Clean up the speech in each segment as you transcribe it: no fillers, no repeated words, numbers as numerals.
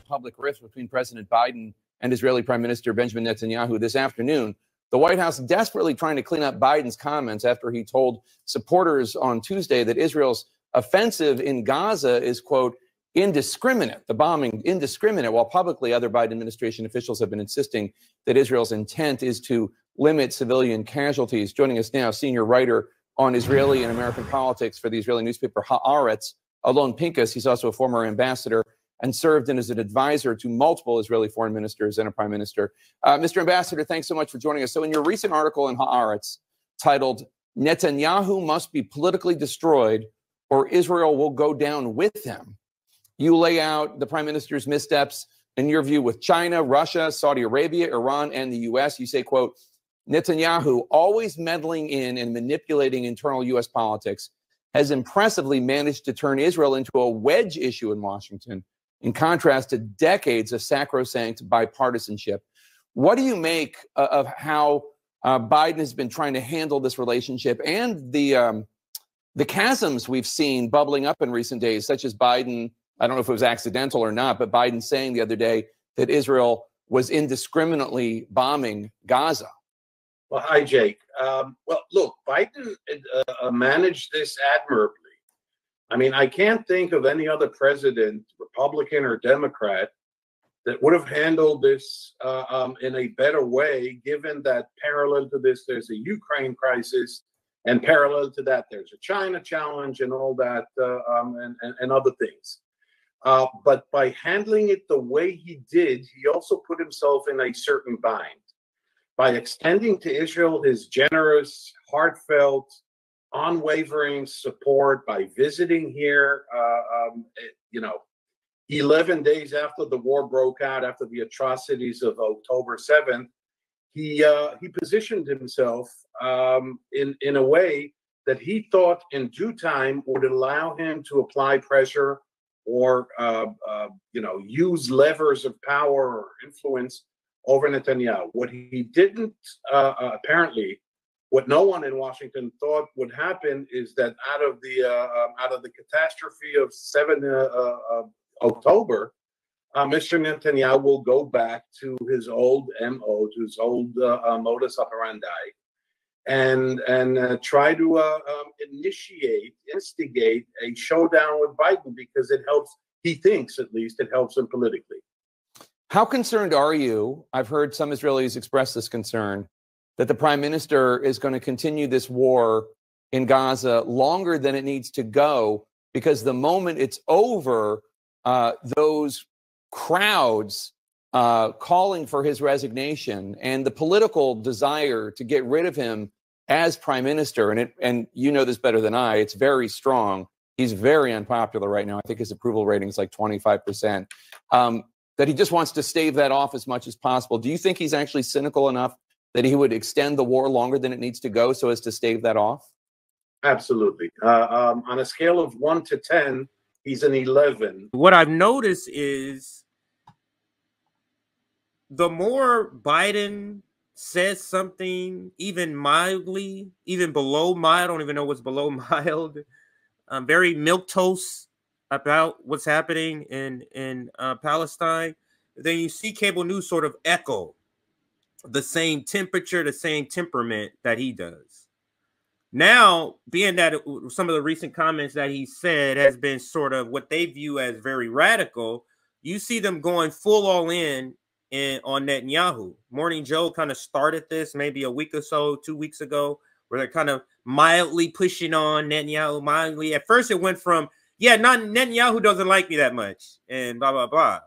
public rift between President Biden and Israeli Prime Minister Benjamin Netanyahu this afternoon. The White House desperately trying to clean up Biden's comments after he told supporters on Tuesday that Israel's offensive in Gaza is, quote, indiscriminate, the bombing indiscriminate, while publicly other Biden administration officials have been insisting that Israel's intent is to limit civilian casualties. Joining us now, senior writer on Israeli and American politics for the Israeli newspaper Haaretz, Alon Pinkas. He's also a former ambassador and served as an advisor to multiple Israeli foreign ministers and a prime minister. Mr. Ambassador, thanks so much for joining us. So in your recent article in Haaretz titled, "Netanyahu must be politically destroyed or Israel will go down with him," you lay out the prime minister's missteps, in your view, with China, Russia, Saudi Arabia, Iran, and the U.S. You say, quote, Netanyahu, always meddling in and manipulating internal U.S. politics, has impressively managed to turn Israel into a wedge issue in Washington, in contrast to decades of sacrosanct bipartisanship. What do you make of how Biden has been trying to handle this relationship and the chasms we've seen bubbling up in recent days, such as Biden, I don't know if it was accidental or not, but Biden saying the other day that Israel was indiscriminately bombing Gaza? Well, hi, Jake. Well, look, Biden managed this admirably. I mean, I can't think of any other president, Republican or Democrat, that would have handled this in a better way, given that parallel to this, there's a Ukraine crisis, and parallel to that, there's a China challenge and all that, and other things. But by handling it the way he did, he also put himself in a certain bind. By extending to Israel his generous, heartfelt, unwavering support, by visiting here, 11 days after the war broke out, after the atrocities of October 7th, he positioned himself in a way that he thought in due time would allow him to apply pressure or use levers of power or influence over Netanyahu. What he didn't, apparently, what no one in Washington thought would happen is that out of the catastrophe of 7 October, Mr. Netanyahu will go back to his old MO, to his old modus operandi, and try to instigate a showdown with Biden, because it helps. He thinks, at least, it helps him politically. How concerned are you? I've heard some Israelis express this concern that the prime minister is going to continue this war in Gaza longer than it needs to go, because the moment it's over, those crowds calling for his resignation and the political desire to get rid of him as prime minister, and you know this better than I, it's very strong. He's very unpopular right now. I think his approval rating is like 25%. That he just wants to stave that off as much as possible. Do you think he's actually cynical enough that he would extend the war longer than it needs to go so as to stave that off? Absolutely. On a scale of 1 to 10, he's an 11. What I've noticed is the more Biden says something, even mildly, even below mild, I don't even know what's below mild, very milquetoast about what's happening in Palestine, then you see cable news sort of echo the same temperature, the same temperament that he does. Now, being that some of the recent comments that he said has been sort of what they view as very radical, you see them going full all in on Netanyahu. Morning Joe kind of started this maybe a week or so, 2 weeks ago, where they're kind of mildly pushing on Netanyahu, mildly. At first it went from, yeah, Netanyahu doesn't like me that much, and blah, blah, blah.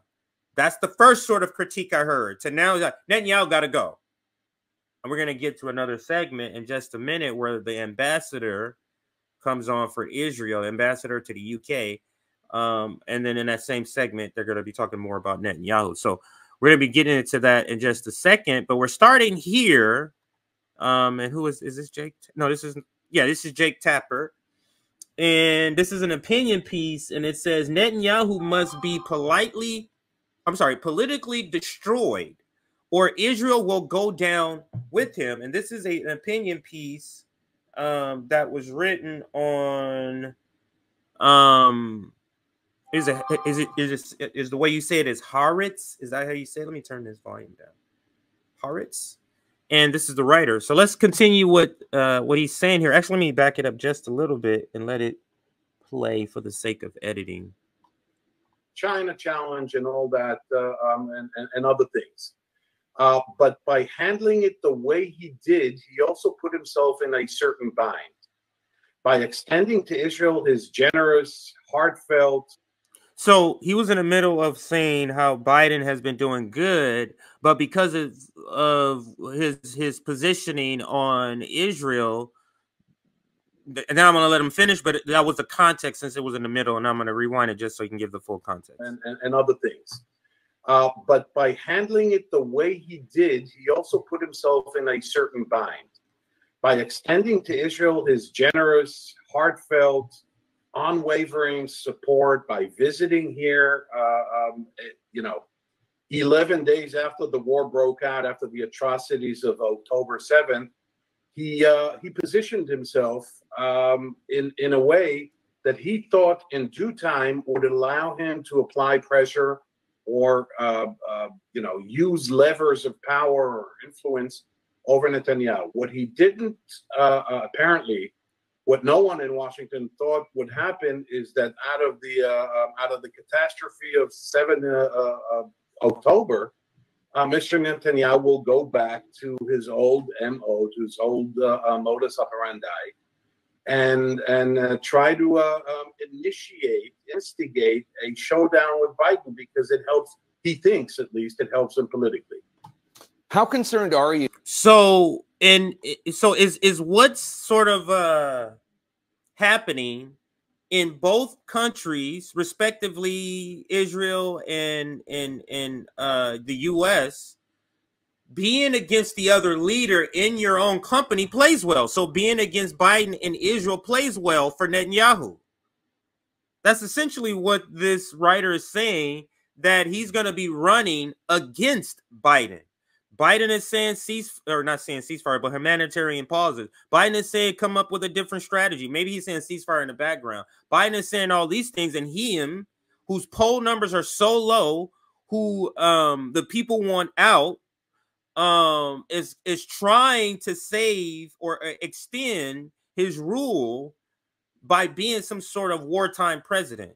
That's the first sort of critique I heard. So now Netanyahu got to go. And we're going to get to another segment in just a minute where the ambassador comes on for Israel, ambassador to the UK. And then in that same segment, they're going to be talking more about Netanyahu. So we're going to be getting into that in just a second. But we're starting here. And who is this Jake? No, this is Jake Tapper. And this is an opinion piece, and it says Netanyahu must be politically destroyed, or Israel will go down with him. And this is an opinion piece that was written on Is the way you say it is Haaretz? Is that how you say it? Let me turn this volume down. Haaretz, and this is the writer. So let's continue what he's saying here. Actually, let me back it up just a little bit and let it play for the sake of editing. China challenge and all that, and other things. But by handling it the way he did, he also put himself in a certain bind. By extending to Israel his generous, heartfelt. So he was in the middle of saying how Biden has been doing good, but because of his positioning on Israel, and now I'm going to let him finish, but that was the context since it was in the middle, and I'm going to rewind it just so you can give the full context. And other things. But by handling it the way he did, he also put himself in a certain bind. By extending to Israel his generous, heartfelt, unwavering support, by visiting here, 11 days after the war broke out, after the atrocities of October 7th, he positioned himself in a way that he thought in due time would allow him to apply pressure or use levers of power or influence over Netanyahu. What he didn't apparently, what no one in Washington thought would happen is that out of the catastrophe of 7 October, Mr. Netanyahu will go back to his old MO, to his old modus operandi, and try to instigate a showdown with Biden, because it helps. He thinks, at least, it helps him politically. How concerned are you? So is what's sort of happening in both countries, respectively, Israel and the U.S., being against the other leader in your own company plays well. So being against Biden and Israel plays well for Netanyahu. That's essentially what this writer is saying, that he's going to be running against Biden. Biden is saying not saying ceasefire, but humanitarian pauses. Biden is saying come up with a different strategy. Maybe he's saying ceasefire in the background. Biden is saying all these things, and him, whose poll numbers are so low, who the people want out, is trying to save or extend his rule by being some sort of wartime president.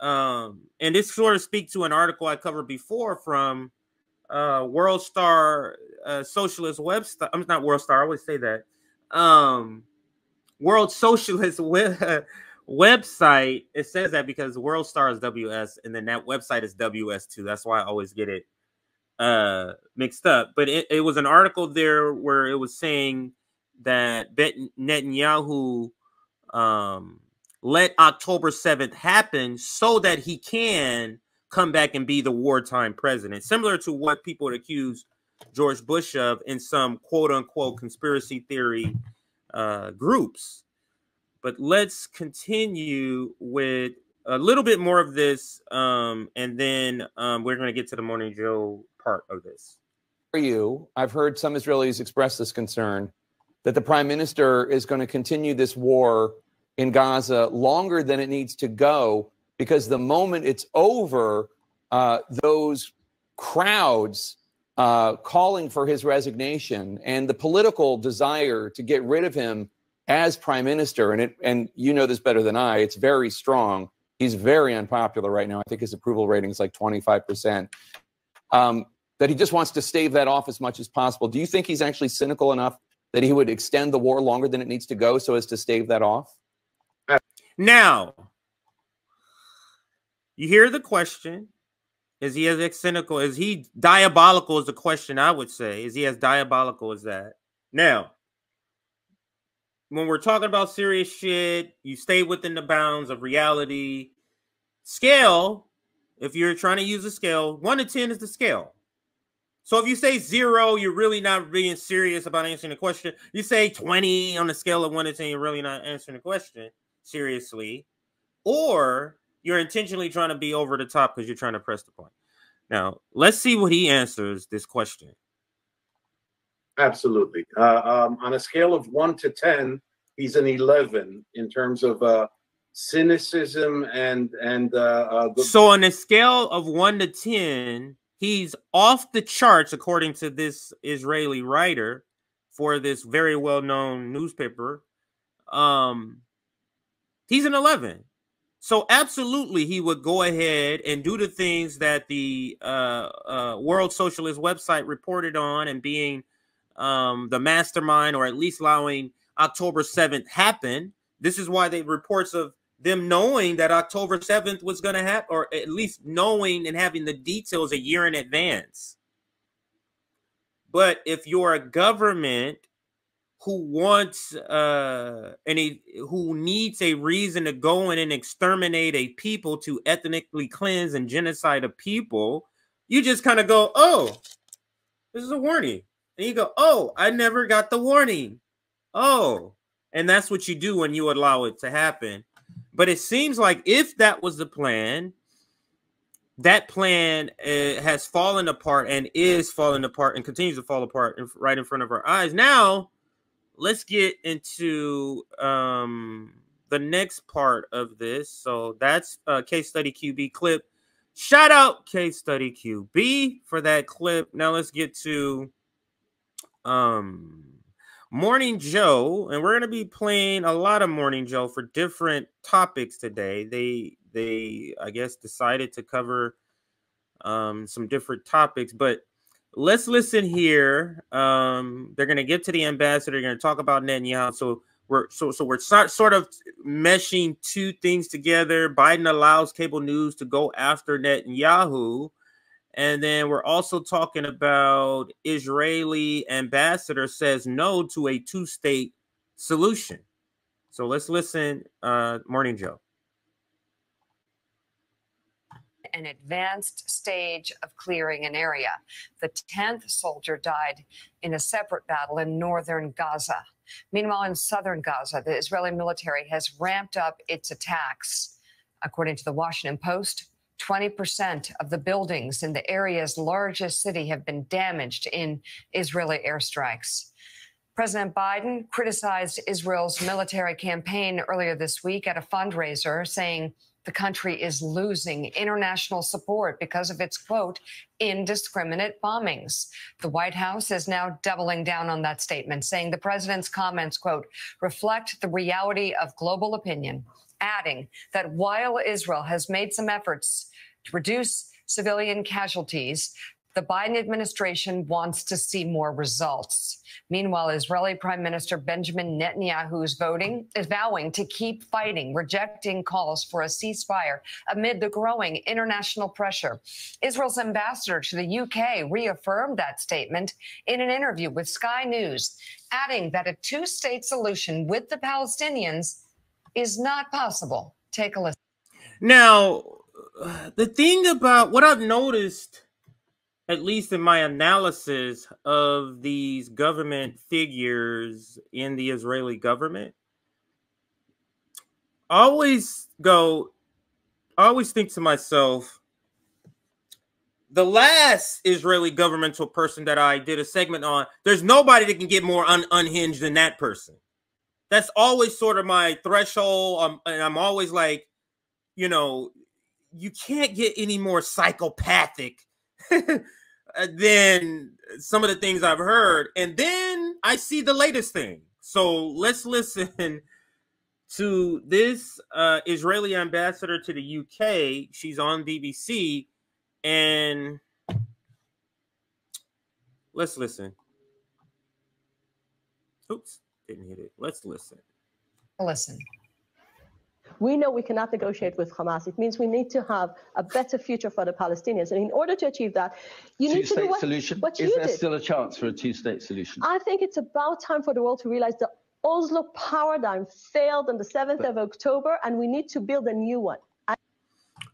And this sort of speaks to an article I covered before from World Star Socialist website. I'm not World Star, I always say that. World Socialist website. It says that because World Star is WS, and then that website is WS2. That's why I always get it mixed up. But it was an article there where it was saying that Netanyahu let October 7th happen so that he can come back and be the wartime president, similar to what people would accuse George Bush of in some quote-unquote conspiracy theory groups. But let's continue with a little bit more of this, and then we're going to get to the Morning Joe part of this. For you, I've heard some Israelis express this concern that the prime minister is going to continue this war in Gaza longer than it needs to go, because the moment it's over, those crowds calling for his resignation and the political desire to get rid of him as prime minister, and you know this better than I, it's very strong. He's very unpopular right now. I think his approval rating is like 25%. That he just wants to stave that off as much as possible. Do you think he's actually cynical enough that he would extend the war longer than it needs to go so as to stave that off? Now, you hear the question. Is he as cynical? Is he diabolical is the question I would say. Is he as diabolical as that? Now, when we're talking about serious shit, you stay within the bounds of reality. Scale, if you're trying to use a scale, 1 to 10 is the scale. So if you say 0, you're really not being serious about answering the question. You say 20 on the scale of 1 to 10, you're really not answering the question seriously. Or you're intentionally trying to be over the top because you're trying to press the point. Now, let's see what he answers this question. Absolutely. On a scale of 1 to 10, he's an 11 in terms of cynicism and so on a scale of 1 to 10, he's off the charts, according to this Israeli writer for this very well-known newspaper. He's an 11. So absolutely, he would go ahead and do the things that the World Socialist website reported on, and being the mastermind, or at least allowing October 7th happen. This is why they reports of them knowing that October 7th was going to happen, or at least knowing and having the details a year in advance. But if you're a government who wants who needs a reason to go in and exterminate a people, to ethnically cleanse and genocide a people, you just kind of go, oh, this is a warning. And you go, oh, I never got the warning. Oh, and that's what you do when you allow it to happen. But it seems like if that was the plan, that plan has fallen apart and is falling apart and continues to fall apart right in front of our eyes. Now, let's get into the next part of this. So that's Case Study QB clip. Shout out Case Study QB for that clip. Now let's get to Morning Joe, and we're going to be playing a lot of Morning Joe for different topics today. They I guess decided to cover some different topics, but let's listen here. They're going to get to the ambassador. They're going to talk about Netanyahu. So we're sort of meshing two things together. Biden allows cable news to go after Netanyahu. And then we're also talking about Israeli ambassador says no to a two-state solution. So let's listen. Morning Joe. An advanced stage of clearing an area. The 10th soldier died in a separate battle in northern Gaza. Meanwhile, in southern Gaza, the Israeli military has ramped up its attacks. According to the Washington Post, 20% of the buildings in the area's largest city have been damaged in Israeli airstrikes. President Biden criticized Israel's military campaign earlier this week at a fundraiser, saying the country is losing international support because of its, quote, indiscriminate bombings. The White House is now doubling down on that statement, saying the president's comments, quote, reflect the reality of global opinion, adding that while Israel has made some efforts to reduce civilian casualties, the Biden administration wants to see more results. Meanwhile, Israeli Prime Minister Benjamin Netanyahu is vowing to keep fighting, rejecting calls for a ceasefire amid the growing international pressure. Israel's ambassador to the UK reaffirmed that statement in an interview with Sky News, adding that a two-state solution with the Palestinians is not possible. Take a listen. Now, the thing about what I've noticed, at least in my analysis of these government figures in the Israeli government, I always think to myself, the last Israeli governmental person that I did a segment on, there's nobody that can get more unhinged than that person. That's always sort of my threshold. And I'm always like, you know, you can't get any more psychopathic than some of the things I've heard. And then I see the latest thing. So let's listen to this Israeli ambassador to the UK. She's on BBC. And let's listen. Oops, didn't hit it. Let's listen. Listen. We know we cannot negotiate with Hamas. It means we need to have a better future for the Palestinians. And in order to achieve that, you need to do what you did. Is there still a chance for a two-state solution? I think it's about time for the world to realize the Oslo paradigm failed on the 7th of October, and we need to build a new one.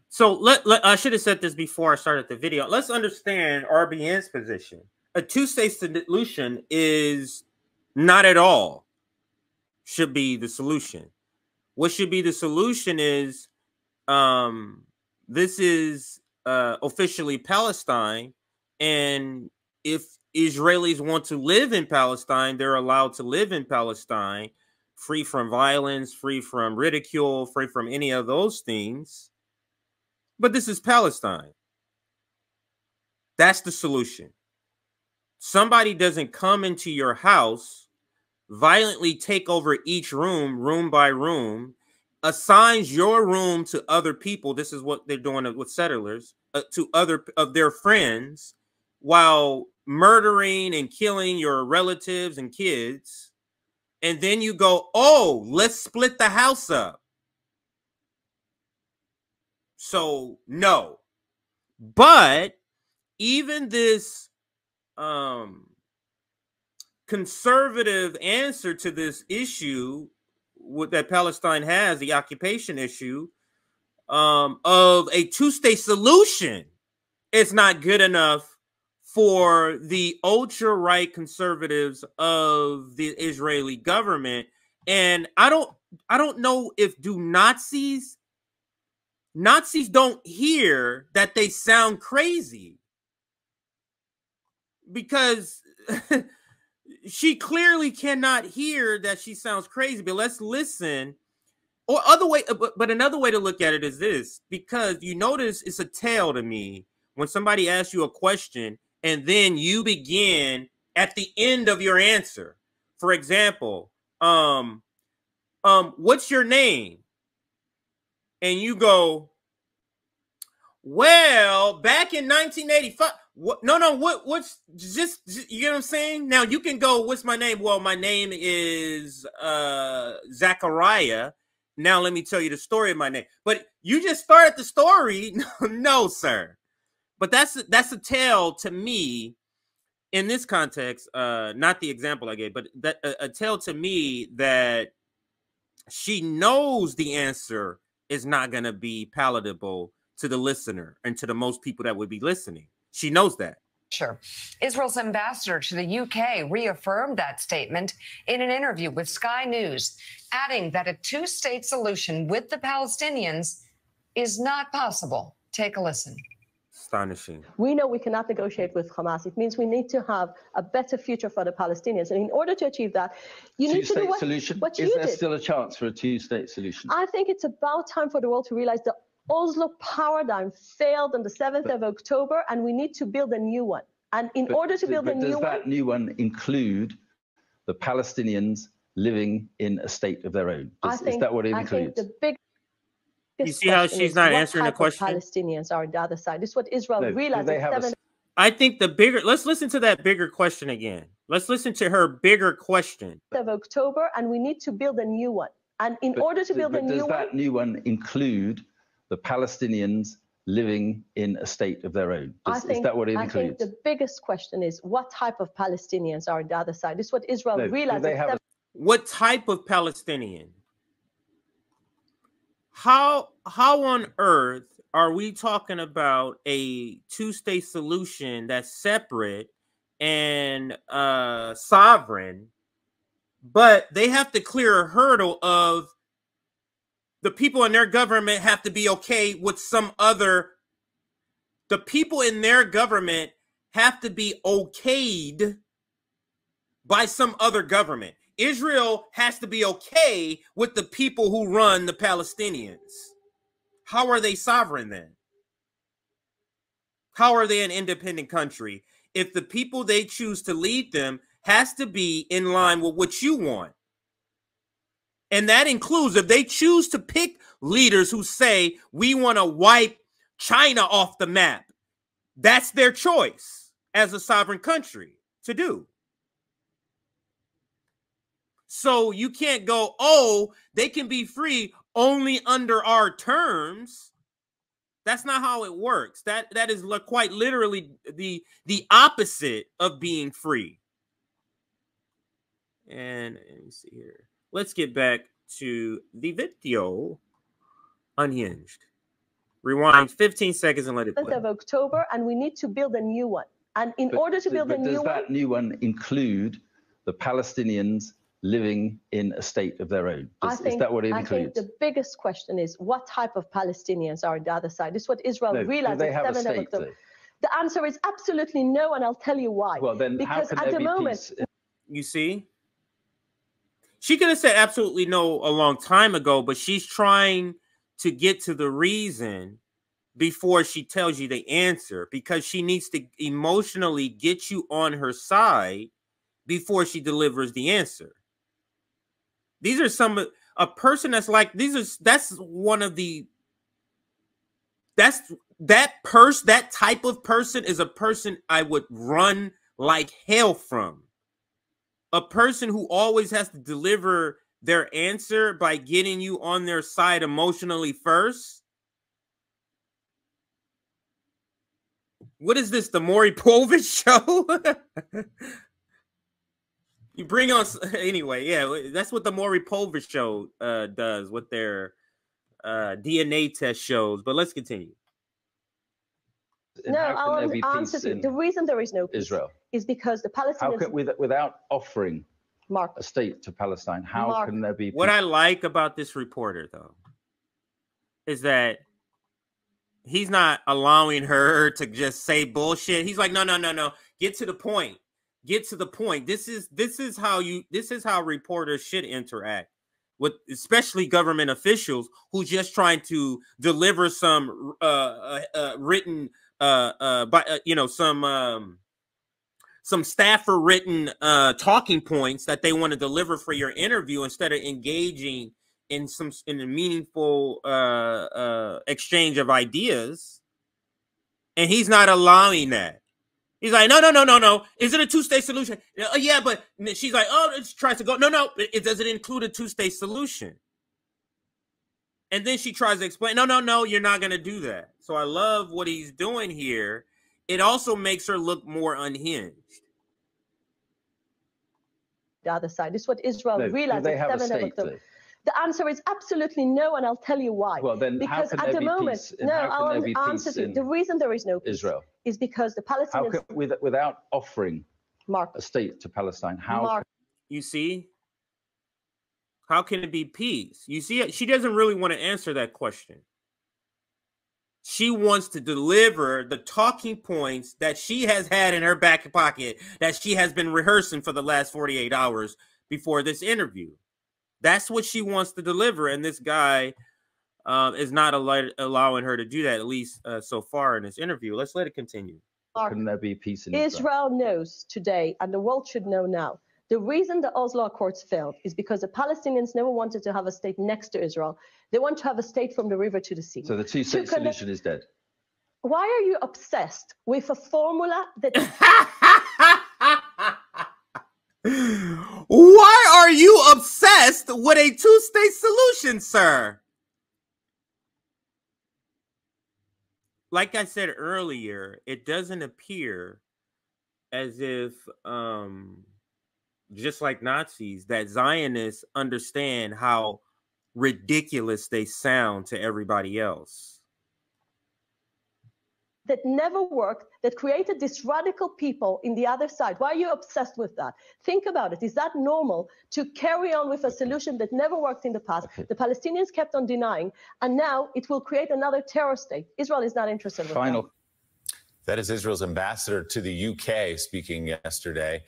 So I should have said this before I started the video. Let's understand RBN's position. A two-state solution is not at all should be the solution. What should be the solution is this is officially Palestine, and if Israelis want to live in Palestine, they're allowed to live in Palestine free from violence, free from ridicule, free from any of those things. But this is Palestine. That's the solution. Somebody doesn't come into your house, violently take over each room, room by room, assigns your room to other people. This is what they're doing with settlers, to other of their friends, while murdering and killing your relatives and kids. And then you go, oh, let's split the house up. So no. But even this conservative answer to this issue that Palestine has, the occupation issue, of a two-state solution, is not good enough for the ultra-right conservatives of the Israeli government. And I don't know if Nazis don't hear that they sound crazy, because she clearly cannot hear that she sounds crazy. But let's listen. Or other way, but another way to look at it is this, because you notice it's a tale to me when somebody asks you a question and then you begin at the end of your answer. For example, what's your name? And you go, well, back in 1985. What's just, you know what I'm saying? Now you can go, what's my name? Well, my name is Zachariah. Now let me tell you the story of my name. But you just started the story. No, sir. But that's a tale to me in this context, not the example I gave, but that a tale to me that she knows the answer is not going to be palatable to the listener and to the most people that would be listening. She knows that. Sure. Israel's ambassador to the UK reaffirmed that statement in an interview with Sky News, adding that a two-state solution with the Palestinians is not possible. Take a listen. Astonishing. We know we cannot negotiate with Hamas. It means we need to have a better future for the Palestinians. And in order to achieve that, you need to do what you did. Is there still a chance for a two-state solution? I think it's about time for the world to realize the Oslo paradigm failed on the 7th of October, and we need to build a new one. And in order to build a new one... Does that new one include the Palestinians living in a state of their own? Is that what it includes? I think the big... You see how she's not answering the question? Palestinians are on the other side. This is what Israel realized. I think the bigger... Let's listen to that bigger question again. Let's listen to her bigger question. Of October, and we need to build a new one. And in order to build a new one... Does that new one include the Palestinians living in a state of their own? Is that what it includes? I think the biggest question is what type of Palestinians are on the other side. This is what Israel realized. What type of Palestinian? How on earth are we talking about a two-state solution that's separate and sovereign, but they have to clear a hurdle of the people in their government have to be okay with some other. The people in their government have to be okayed by some other government. Israel has to be okay with the people who run the Palestinians. How are they sovereign then? How are they an independent country if the people they choose to lead them has to be in line with what you want? And that includes if they choose to pick leaders who say, we want to wipe China off the map. That's their choice as a sovereign country to do. So you can't go, oh, they can be free only under our terms. That's not how it works. That is quite literally the opposite of being free. And let me see here. Let's get back to the video. Unhinged. Rewind 15 seconds and let it play. Of October, and we need to build a new one. And in order to build a new one... Does that new one include the Palestinians living in a state of their own? Is that what it includes? I think the biggest question is what type of Palestinians are on the other side. This is what Israel realized on 7th of October. The answer is absolutely no, and I'll tell you why. Well, then because how can at the moment... You see? She could have said absolutely no a long time ago, but she's trying to get to the reason before she tells you the answer, because she needs to emotionally get you on her side before she delivers the answer. These are some, a person that's like, that's one of the, that type of person is a person I would run like hell from. A person who always has to deliver their answer by getting you on their side emotionally first. What is this, the Maury Povich show? You bring on, anyway, yeah, that's what the Maury Povich show does with their DNA test shows. But let's continue. No, I'll answer to the reason there is no peace Israel is because the Palestinians. How can, without offering a state to Palestine, how can there be peace? What I like about this reporter, though, is that he's not allowing her to just say bullshit. He's like, no. Get to the point. Get to the point. This is how reporters should interact with, especially government officials who just trying to deliver some written some staffer written talking points that they want to deliver for your interview, instead of engaging in a meaningful exchange of ideas. And he's not allowing that. He's like, no. Is it a two-state solution? Yeah, but she's like, oh, it tries to go. No. It doesn't include a two-state solution. And then she tries to explain, no, you're not going to do that. So I love what he's doing here. It also makes her look more unhinged. The other side. This is what Israel realized. Do they have a state? The answer is absolutely no, and I'll tell you why. Well, then because how can at there the be moment, peace? no, I'll answer to the reason there is no peace Israel is because the Palestinians. How can, without offering a state to Palestine, how? You see, how can it be peace? You see, she doesn't really want to answer that question. She wants to deliver the talking points that she has had in her back pocket, that she has been rehearsing for the last 48 hours before this interview. That's what she wants to deliver, and this guy is not allowing her to do that, at least so far in this interview. Let's let it continue. Can there be peace in Israel knows today, and the world should know now, the reason the Oslo Accords failed is because the Palestinians never wanted to have a state next to Israel. They want to have a state from the river to the sea. So the two-state solution is dead. Why are you obsessed with a formula that... Why are you obsessed with a two-state solution, sir? Like I said earlier, it doesn't appear as if, just like Nazis, that Zionists understand how ridiculous they sound to everybody else. That never worked, that created this radical people in the other side. Why are you obsessed with that? Think about it. Is that normal to carry on with a solution that never worked in the past? Okay. The Palestinians kept on denying, and now it will create another terror state. Israel is not interested in that. That is Israel's ambassador to the UK speaking yesterday.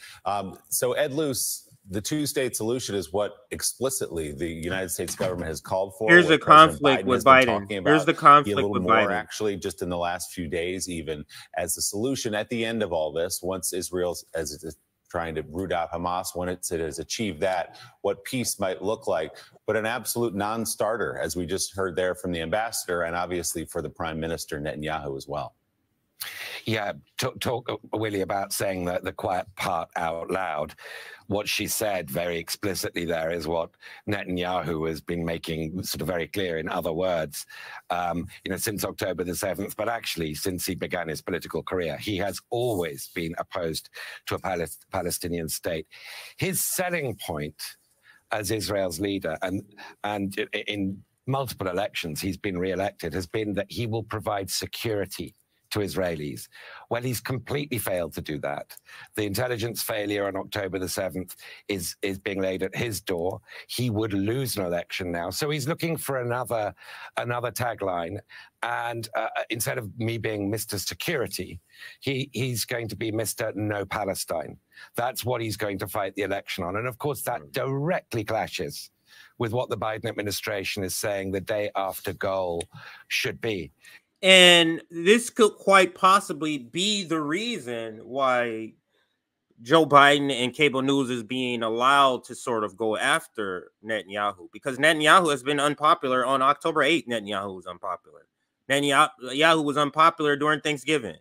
So Ed Luce, the two-state solution is what explicitly the United States government has called for. Here's a conflict with Biden. Here's the conflict with Biden. Actually, just in the last few days, even as the solution at the end of all this, once Israel's as it is trying to root out Hamas, when it has achieved that, what peace might look like, but an absolute non-starter, as we just heard there from the ambassador, and obviously for the Prime Minister Netanyahu as well. Yeah, talk Willie, about saying the quiet part out loud. What she said very explicitly there is what Netanyahu has been making sort of very clear in other words, since October the 7th, but actually since he began his political career. He has always been opposed to a Palestinian state. His selling point as Israel's leader, and in multiple elections he's been re-elected, has been that he will provide security to Israelis. Well, he's completely failed to do that. The intelligence failure on October the 7th is being laid at his door. He would lose an election now. So he's looking for another tagline. And instead of me being Mr. Security, he's going to be Mr. No Palestine. That's what he's going to fight the election on. And of course, that directly clashes with what the Biden administration is saying the day after goal should be. And this could quite possibly be the reason why Joe Biden and cable news is being allowed to sort of go after Netanyahu, because Netanyahu has been unpopular. On October 8th, Netanyahu was unpopular. Netanyahu was unpopular during Thanksgiving.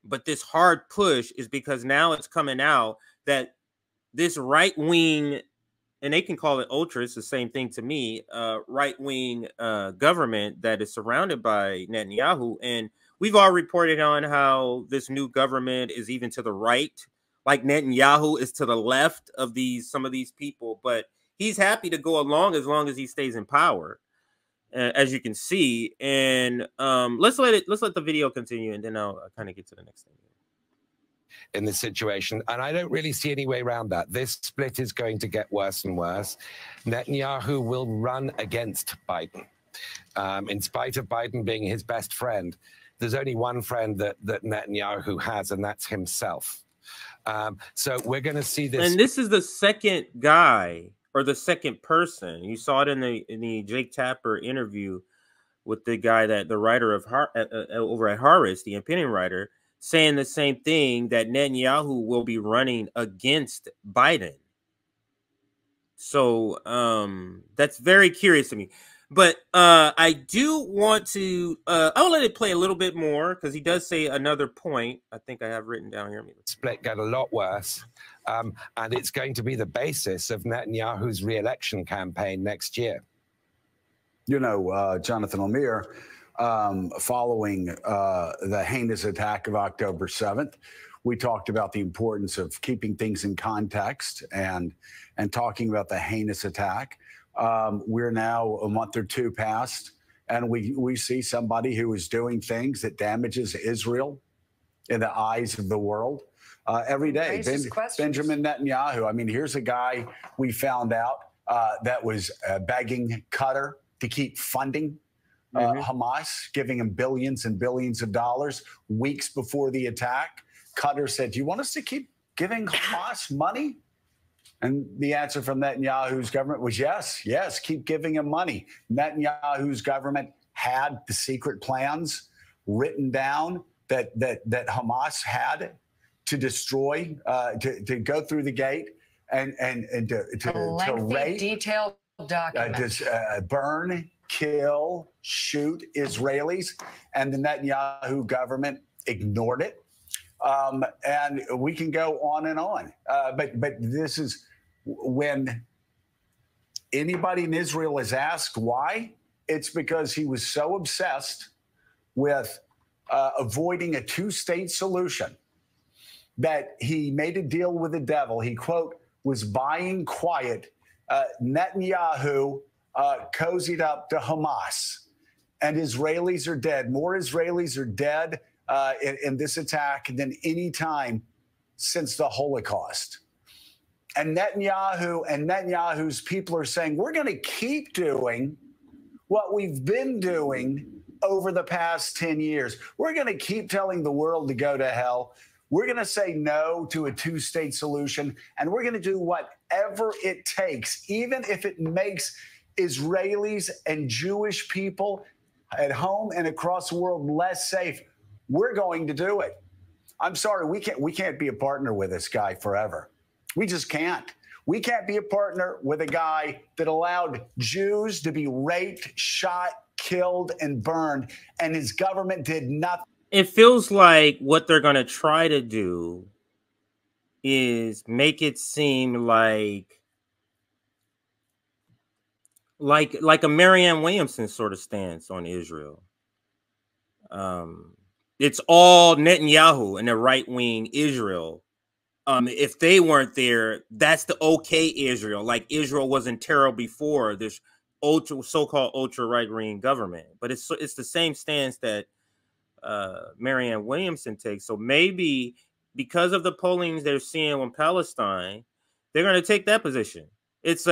But this hard push is because now it's coming out that this right-wing, and they can call it ultra, it's the same thing to me, right-wing government that is surrounded by Netanyahu. And we've all reported on how this new government is even to the right, like Netanyahu is to the left of some of these people, but he's happy to go along as long as he stays in power, as you can see. And let's let the video continue, and then I'll kind of get to the next thing in this situation. And I don't really see any way around that. This split is going to get worse and worse. Netanyahu will run against Biden. In spite of Biden being his best friend, there's only one friend that Netanyahu has, and that's himself. So we're going to see this. And this is the second guy, or the second person. You saw it in the Jake Tapper interview with the guy, the writer of over at Haaretz, the opinion writer, saying the same thing, that Netanyahu will be running against Biden. So that's very curious to me. But I do want to, I'll let it play a little bit more, because he does say another point. I think I have written down here. Split got a lot worse. And it's going to be the basis of Netanyahu's re-election campaign next year. You know, Jonathan Lemire, following the heinous attack of October 7th, we talked about the importance of keeping things in context and talking about the heinous attack. We're now a month or two past, and we see somebody who is doing things that damages Israel in the eyes of the world every day. Benjamin Netanyahu. I mean, here's a guy we found out that was begging Qatar to keep funding Hamas, giving him billions and billions of dollars weeks before the attack. Qatar said, "Do you want us to keep giving Hamas money?" And the answer from Netanyahu's government was yes, keep giving him money. Netanyahu's government had the secret plans written down that Hamas had to destroy, to go through the gate and to rape, detailed document, burn, kill, shoot Israelis, and the Netanyahu government ignored it. And we can go on and on. But this is when anybody in Israel is asked why, it's because he was so obsessed with avoiding a two-state solution that he made a deal with the devil. He, quote, was buying quiet. Netanyahu cozied up to Hamas, and Israelis are dead. More Israelis are dead in this attack than any time since the Holocaust. And Netanyahu and Netanyahu's people are saying, we're going to keep doing what we've been doing over the past 10 years. We're going to keep telling the world to go to hell. We're going to say no to a two-state solution, and we're going to do whatever it takes, even if it makes Israelis and Jewish people at home and across the world less safe. We're going to do it. I'm sorry, we can't be a partner with this guy forever. We just can't. We can't be a partner with a guy that allowed Jews to be raped, shot, killed, and burned, and his government did nothing. It feels like what they're going to try to do is make it seem like a Marianne Williamson sort of stance on Israel. It's all Netanyahu and the right-wing Israel. If they weren't there, that's the okay Israel. Like Israel wasn't terrible before this so-called ultra right-wing government. But it's the same stance that Marianne Williamson takes. So maybe because of the pollings they're seeing on Palestine, they're going to take that position. It's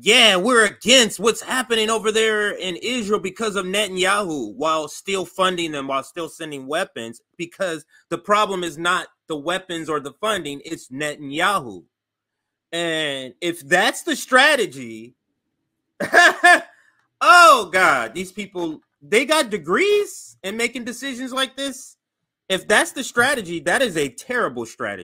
yeah, we're against what's happening over there in Israel because of Netanyahu, while still funding them, while still sending weapons, because the problem is not the weapons or the funding, it's Netanyahu. And if that's the strategy, oh God, these people, they got degrees in making decisions like this. If that's the strategy, that is a terrible strategy.